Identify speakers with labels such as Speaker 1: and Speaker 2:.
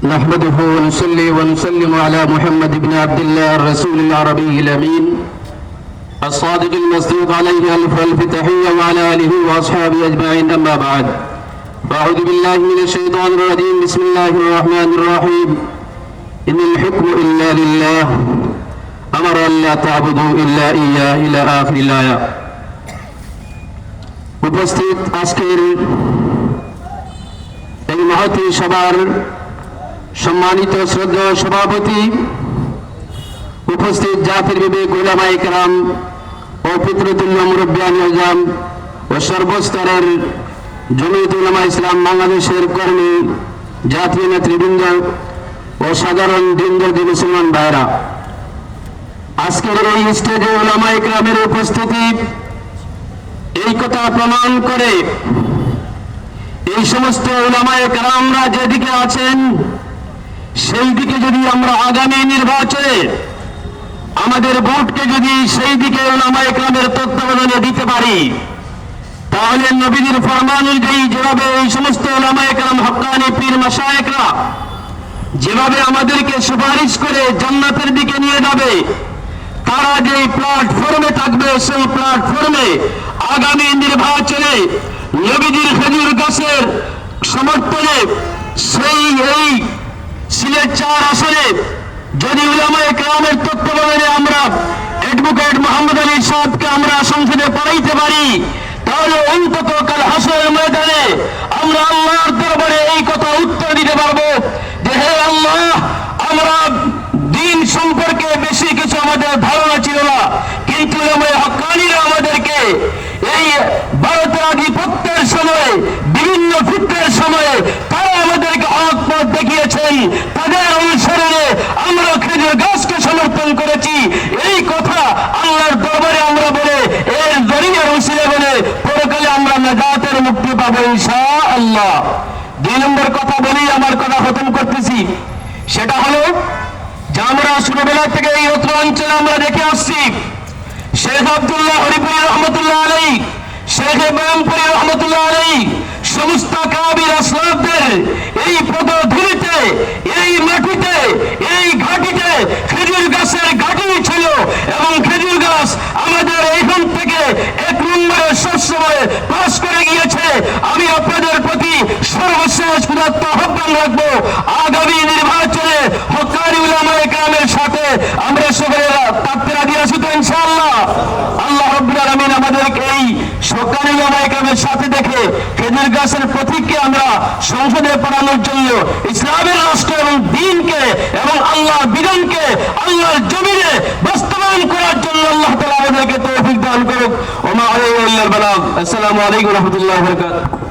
Speaker 1: نحمده ونصلي ونسلم على محمد بن عبد الله الرسول العربي الأمين الصادق المصدوق عليه ألف تحية وعلى آله وأصحابه أجمعين. أما بعد، فأعوذ بالله من الشيطان الرجيم. بسم الله الرحمن الرحيم. إن الحكم إلا لله أمر أن لا تعبدوا إلا إياه إلى آخر الآية. উপস্থিত আজকের এই মহতী সভার সম্মানিত শ্রদ্ধেয় সভাপতি, উপস্থিত জাতির বিবেক উলামায়ে কেরাম ও পিতৃতুল্য মুরব্বিয়ান আজম ও সর্বস্তরের জমিয়ত উলামা ইসলাম বাংলাদেশের কর্মী, জাতীয় নেতৃবৃন্দ ও সাধারণ দিনদর্দী মুসলমান ভাইরা, আজকের এই স্টেজে উলামায়ে কেরামের উপস্থিতি এই কথা প্রমাণ করে এই সমস্ত উলামায়ে কেরামরা যেদিকে আছেন সেই দিকে যদি আমরা আগামী নির্বাচনে আমাদের ভোটকে যদি সেই দিকে উলামায়ে কেরামের তত্ত্বাবধানে দিতে পারি, তাহলে নবীর ফরমান অনুযায়ী যেভাবে এই সমস্ত উলামায়ে কেরাম হক্কানি পীর মাশায়েখরা যেভাবে আমাদেরকে সুপারিশ করে জান্নাতের দিকে নিয়ে যাবে, তারা যে প্ল্যাটফর্মে থাকবে সেই প্ল্যাটফর্মে আগামী নির্বাচনে নবীজির খেজুর গাছের সমর্থনে সেই এই সিলেট 4 আসনে যদি উলামায়ে কেরামের তত্ত্বাবধানে আমরা অ্যাডভোকেট মোহাম্মদ আলী সাহেবকে আমরা সংসদে পাঠাইতে পারি, তাহলে অন্তত কাল হাসরের ময়দানে আমরা আল্লাহর দরবারে এই কথা উত্তর দিতে পারবো যে হে আল্লাহ, আমরা দিন সম্পর্কে বেশি কিছু আমাদের ধারণা ছিল না, কিন্তু উলামায়ে হক্কানিরা আমাদেরকে এই ভারতের আধিপত্যের সময় বিভিন্ন ফিতনার সময়ে তারা আমাদেরকে হক পথ দেখিয়েছেন, তাদের অনুসরণে আমরা খেজুর গাছকে সমর্থন করেছি। এই কথা আল্লাহর দরবারে আমরা বলে এর জরিয়ার উসিলা বলে পরকালে আমরা নাজাতের মুক্তি পাবো ইনশাআল্লাহ। 2 নম্বর কথা বলেই আমার কথা খতম করতেছি, সেটা হলো যে আমরা ছোটবেলা থেকে এই অত্র অঞ্চলে আমরা দেখে আসছি শেখ আব্দুল্লাহ হরিপুরি রহমতুল্লাহ আলাইহি, শেখ ইব্রাহিমপুরি রহমতুল্লাহ আলাইহি সমস্ত কাবির আসলাফদের এই পদধূলিতে, এই মাটিতে, এই ঘাটিতে খেজুর গাছের ঘাটি ছিল এবং খেজুর গাছ আমাদের এইখান থেকে 1 নম্বরের সবসময় পাস করে গিয়েছে। আমি আপনাদের প্রতি সর্বশেষ উদাত্ত আহ্বান রাখবো, আগামী নির্বাচনে হক্কানি উলামায়ে কেরামের সাথে আমরা সকলে থাকতে রাজি আছি তো ইনশাআল্লাহ। আল্লাহ রাব্বুল আলামিন আমাদেরকে এই হক্কানি উলামায়ে কেরামের সাথে দেখে খেজুর গাছের প্রতীককে আমরা সংসদে পাঠানোর জন্য ইসলামের রাষ্ট্র এবং দ্বীনকে এবং আল্লাহর বিধানকে আল্লাহর জমিনে বাস্তবায়ন করার জন্য আল্লাহ তাআলা আমাদেরকে তৌফিক দান করুক। ওয়া মা আলাইনা ইল্লাল বালাগ। আসসালামু আলাইকুম ওয়া রাহমাতুল্লাহি ওয়া বারাকাতুহু।